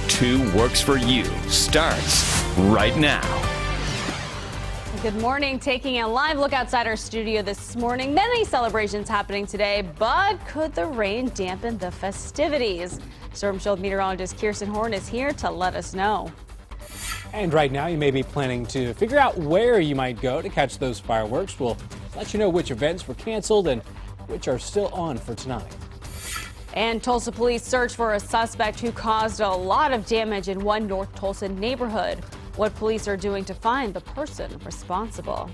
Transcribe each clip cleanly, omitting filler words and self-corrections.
2 Works for You starts right now. Good morning. Taking a live look outside our studio this morning. Many celebrations happening today, but could the rain dampen the festivities? Storm Shield meteorologist Kirsten Horn is here to let us know. And right now you may be planning to figure out where you might go to catch those fireworks. We'll let you know which events were canceled and which are still on for tonight. And Tulsa police search for a suspect who caused a lot of damage in one North Tulsa neighborhood. What police are doing to find the person responsible.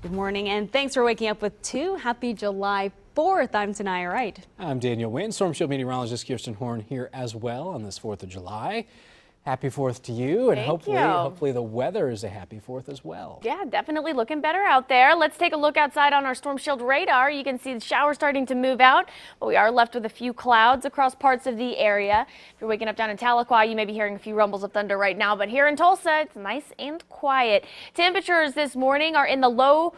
Good morning and thanks for waking up with 2. Happy July 4th. I'm Tanaya Wright. I'm Daniel Wynn. Storm Shield meteorologist Kirsten Horn here as well on this 4th of July. Happy 4th to you, and hopefully the weather is a happy 4th as well. Yeah, definitely looking better out there. Let's take a look outside on our Storm Shield radar. You can see the showers starting to move out, but we are left with a few clouds across parts of the area. If you're waking up down in Tahlequah, you may be hearing a few rumbles of thunder right now, but here in Tulsa, it's nice and quiet. Temperatures this morning are in the low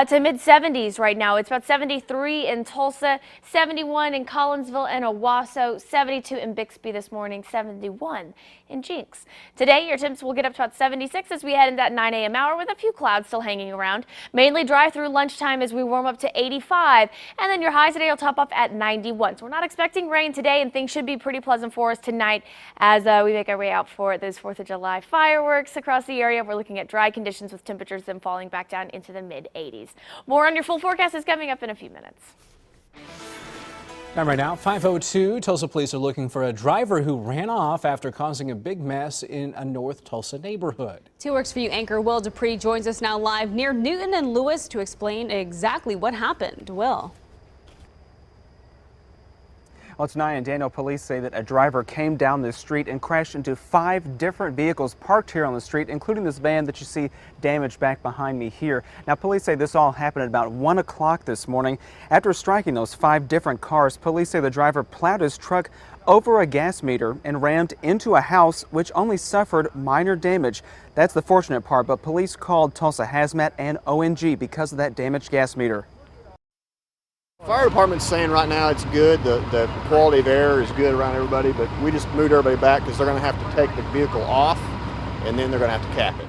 to mid 70s right now. It's about 73 in Tulsa, 71 in Collinsville and Owasso, 72 in Bixby this morning, 71 in Jinx. Today, your temps will get up to about 76 as we head into that 9 a.m. hour with a few clouds still hanging around. Mainly dry through lunchtime as we warm up to 85. And then your highs today will top off at 91. So we're not expecting rain today, and things should be pretty pleasant for us tonight as we make our way out for those 4th of July fireworks across the area. We're looking at dry conditions with temperatures then falling back down into the mid 80s. More on your full forecast is coming up in a few minutes. Time right now, 5:02. Tulsa police are looking for a driver who ran off after causing a big mess in a North Tulsa neighborhood. 2 Works for You anchor Will Dupree joins us now live near Newton and Lewis to explain exactly what happened. Will. Well, tonight in Daniel, police say that a driver came down this street and crashed into 5 different vehicles parked here on the street, including this van that you see damaged back behind me here. Now, police say this all happened at about 1 o'clock this morning. After striking those 5 different cars, police say the driver plowed his truck over a gas meter and rammed into a house, which only suffered minor damage. That's the fortunate part, but police called Tulsa Hazmat and ONG because of that damaged gas meter. Fire department's saying right now it's good. The quality of air is good around everybody, but we just moved everybody back because they're going to have to take the vehicle off and then they're going to have to cap it.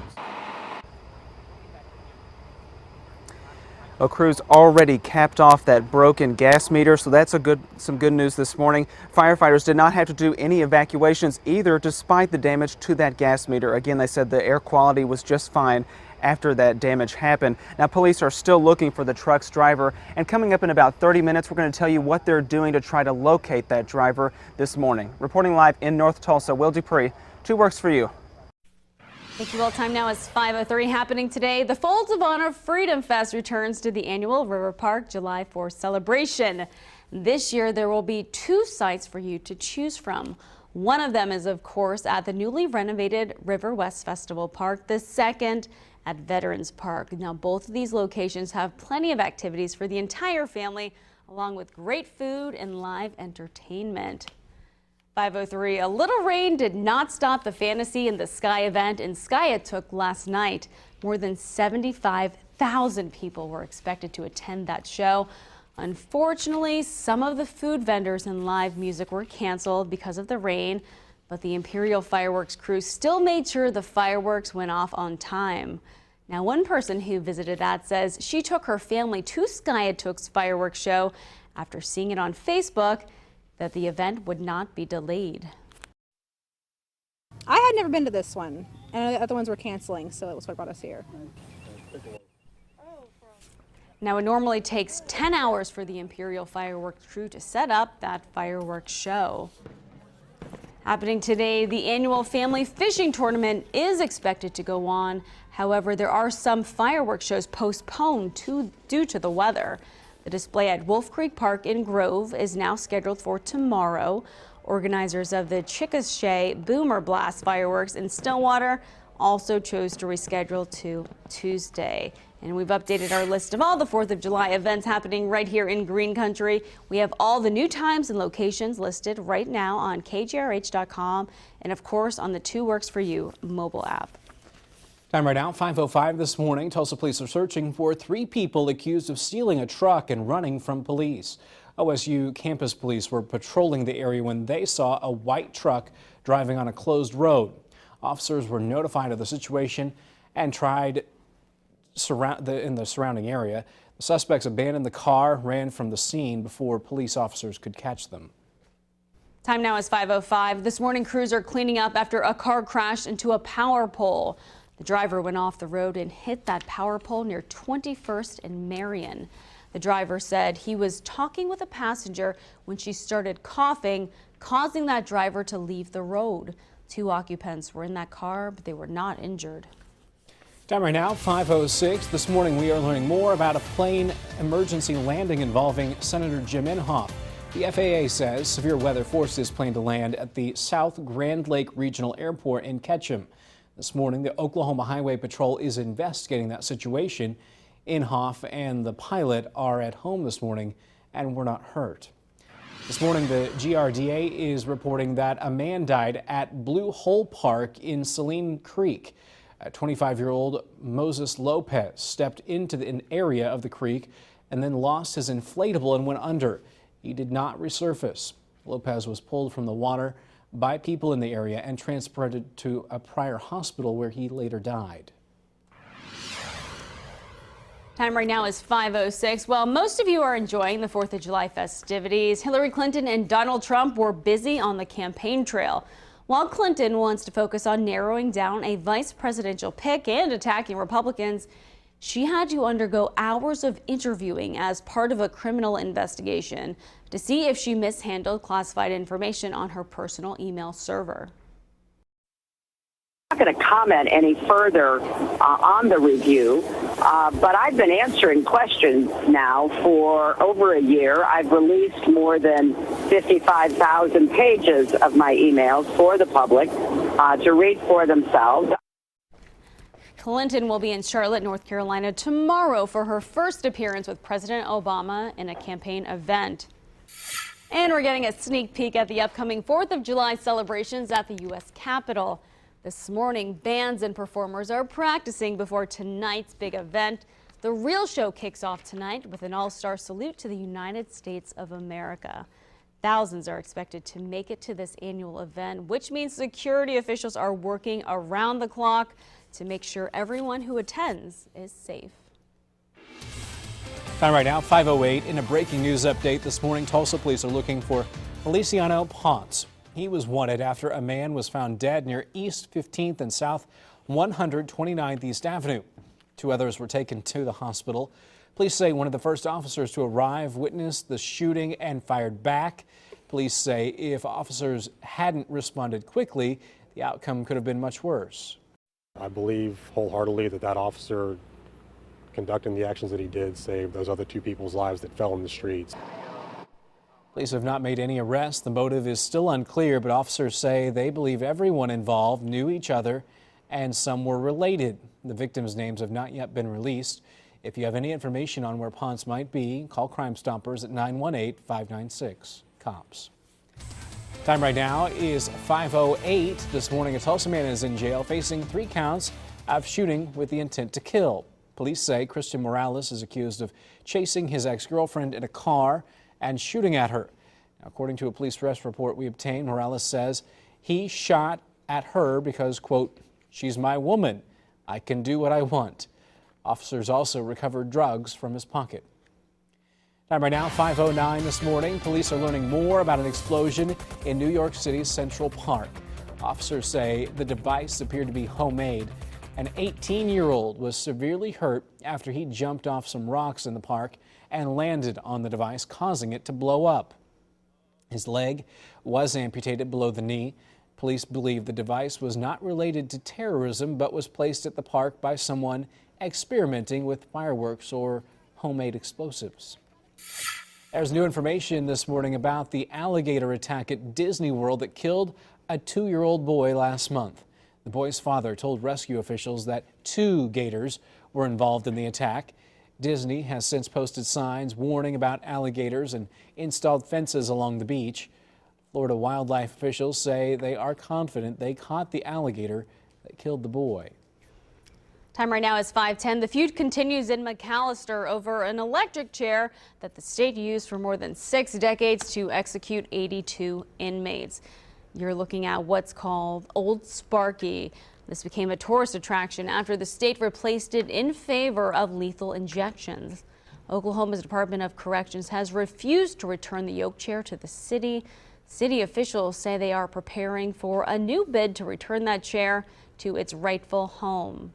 Well, crews already capped off that broken gas meter, so that's some good news this morning. Firefighters did not have to do any evacuations either, despite the damage to that gas meter. Again, they said the air quality was just fine after that damage happened. Now, police are still looking for the truck's driver, and coming up in about 30 minutes, we're going to tell you what they're doing to try to locate that driver this morning. Reporting live in North Tulsa, Will Dupree, 2 Works for You. Thank you. Well, time now is 5:03. Happening today, the Folds of Honor Freedom Fest returns to the annual River Park July 4th celebration. This year, there will be 2 sites for you to choose from. One of them is, of course, at the newly renovated River West Festival Park. The second at Veterans Park. Now, both of these locations have plenty of activities for the entire family, along with great food and live entertainment. 5:03. A little rain did not stop the Fantasy in the Sky event in Skiatook last night. More than 75,000 people were expected to attend that show. Unfortunately, some of the food vendors and live music were canceled because of the rain, but the Imperial Fireworks crew still made sure the fireworks went off on time. Now, one person who visited that says she took her family to Skiatook's fireworks show after seeing it on Facebook that the event would not be delayed. I had never been to this one, and the other ones were canceling, so that was what brought us here. Now, it normally takes 10 hours for the Imperial Fireworks crew to set up that fireworks show. Happening today, the annual family fishing tournament is expected to go on. However, there are some fireworks shows postponed due to the weather. The display at Wolf Creek Park in Grove is now scheduled for tomorrow. Organizers of the Chickasha Boomer Blast fireworks in Stillwater also chose to reschedule to Tuesday. And we've updated our list of all the 4th of July events happening right here in Green Country. We have all the new times and locations listed right now on KJRH.com and, of course, on the 2 Works for You mobile app. Time right now, 5:05 this morning. Tulsa police are searching for 3 people accused of stealing a truck and running from police. OSU campus police were patrolling the area when they saw a white truck driving on a closed road. Officers were notified of the situation and tried in the surrounding area. The suspects abandoned the car, ran from the scene before police officers could catch them. Time now is 5:05. This morning, crews are cleaning up after a car crashed into a power pole. The driver went off the road and hit that power pole near 21st and Marion. The driver said he was talking with a passenger when she started coughing, causing that driver to leave the road. 2 occupants were in that car, but they were not injured. Time right now, 5:06. This morning, we are learning more about a plane emergency landing involving Senator Jim Inhofe. The FAA says severe weather forced this plane to land at the South Grand Lake Regional Airport in Ketchum. This morning, the Oklahoma Highway Patrol is investigating that situation. Inhofe and the pilot are at home this morning and were not hurt. This morning, the GRDA is reporting that a man died at Blue Hole Park in Saline Creek. A 25-year-old Moses Lopez stepped into an area of the creek and then lost his inflatable and went under. He did not resurface. Lopez was pulled from the water by people in the area and transported to a Pryor hospital where he later died. Time right now is 5:06. Well, most of you are enjoying the 4th of July festivities. Hillary Clinton and Donald Trump were busy on the campaign trail. While Clinton wants to focus on narrowing down a vice presidential pick and attacking Republicans, she had to undergo hours of interviewing as part of a criminal investigation to see if she mishandled classified information on her personal email server. I'm not going to comment any further on the review, but I've been answering questions now for over a year. I've released more than 55,000 pages of my emails for the public to read for themselves. Clinton will be in Charlotte, North Carolina tomorrow for her first appearance with President Obama in a campaign event. And we're getting a sneak peek at the upcoming 4th of July celebrations at the U.S. Capitol. This morning, bands and performers are practicing before tonight's big event. The real show kicks off tonight with an all-star salute to the United States of America. Thousands are expected to make it to this annual event, which means security officials are working around the clock to make sure everyone who attends is safe. Time right now, 5:08. In a breaking news update this morning, Tulsa police are looking for Feliciano Ponce. He was wanted after a man was found dead near East 15th and South 129th East Avenue. 2 others were taken to the hospital. Police say one of the first officers to arrive witnessed the shooting and fired back. Police say if officers hadn't responded quickly, the outcome could have been much worse. I believe wholeheartedly that officer conducting the actions that he did saved those other 2 people's lives that fell in the streets. Police have not made any arrests. The motive is still unclear, but officers say they believe everyone involved knew each other and some were related. The victims' names have not yet been released. If you have any information on where Ponce might be, call Crime Stoppers at 918-596-COPS. Time right now is 5:08. This morning, a Tulsa man is in jail facing 3 counts of shooting with the intent to kill. Police say Christian Morales is accused of chasing his ex-girlfriend in a car and shooting at her. Now, according to a police arrest report we obtained, Morales says he shot at her because, quote, "She's my woman. I can do what I want." Officers also recovered drugs from his pocket. Time right now, 5:09 this morning. Police are learning more about an explosion in New York City's Central Park. Officers say the device appeared to be homemade. An 18-year-old was severely hurt after he jumped off some rocks in the park and landed on the device, causing it to blow up. His leg was amputated below the knee. Police believe the device was not related to terrorism, but was placed at the park by someone experimenting with fireworks or homemade explosives. There's new information this morning about the alligator attack at Disney World that killed a 2-year-old boy last month. The boy's father told rescue officials that 2 gators were involved in the attack. Disney has since posted signs warning about alligators and installed fences along the beach. Florida wildlife officials say they are confident they caught the alligator that killed the boy. Time right now is 5:10. The feud continues in McAllister over an electric chair that the state used for more than 6 decades to execute 82 inmates. You're looking at what's called Old Sparky. This became a tourist attraction after the state replaced it in favor of lethal injections. Oklahoma's Department of Corrections has refused to return the yoke chair to the city. City officials say they are preparing for a new bid to return that chair to its rightful home.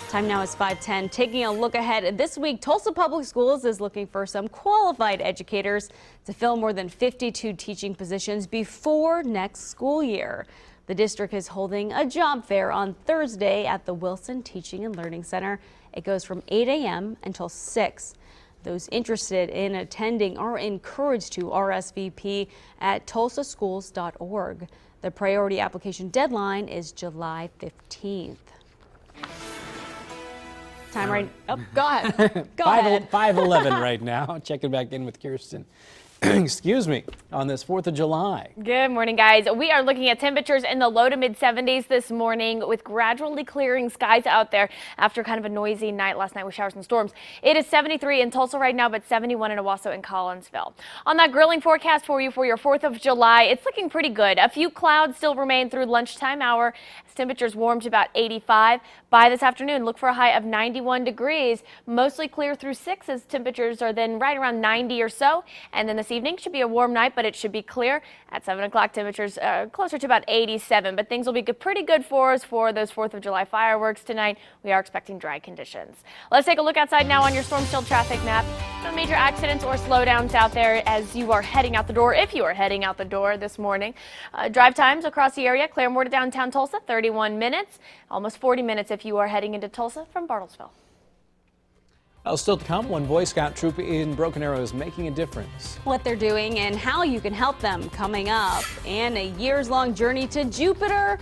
Time now is 5:10. Taking a look ahead this week, Tulsa Public Schools is looking for some qualified educators to fill more than 52 teaching positions before next school year. The district is holding a job fair on Thursday at the Wilson Teaching and Learning Center. It goes from 8 a.m. until 6. Those interested in attending are encouraged to RSVP at tulsaschools.org. The priority application deadline is July 15th. Time right. Oh, go ahead. Go ahead. 5:11 right now. Checking back in with Kirsten. Excuse me, on this 4th of July. Good morning, guys. We are looking at temperatures in the low to mid 70s this morning with gradually clearing skies out there after kind of a noisy night last night with showers and storms. It is 73 in Tulsa right now, but 71 in Owasso and Collinsville. On that grilling forecast for you for your 4th of July, it's looking pretty good. A few clouds still remain through lunchtime hour as temperatures warm to about 85. By this afternoon, look for a high of 91 degrees. Mostly clear through 6 as temperatures are then right around 90 or so. And then this evening should be a warm night, but it should be clear. At 7 o'clock, temperatures closer to about 87. But things will be pretty good for us for those 4th of July fireworks tonight. We are expecting dry conditions. Let's take a look outside now on your storm shield traffic map. No major accidents or slowdowns out there as you are heading out the door, if you are heading out the door this morning. Drive times across the area, Claremore to downtown Tulsa, 31 minutes. Almost 40 minutes if you are heading into Tulsa from Bartlesville. Well, still to come, one Boy Scout troop in Broken Arrow is making a difference. What they're doing and how you can help them coming up. And a years-long journey to Jupiter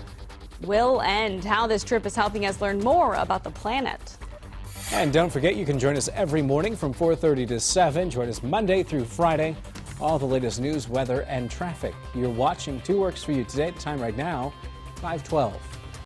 will end. How this trip is helping us learn more about the planet. And don't forget, you can join us every morning from 4:30 to 7. Join us Monday through Friday. All the latest news, weather, and traffic. You're watching 2 Works for You today. Time right now, 5:12.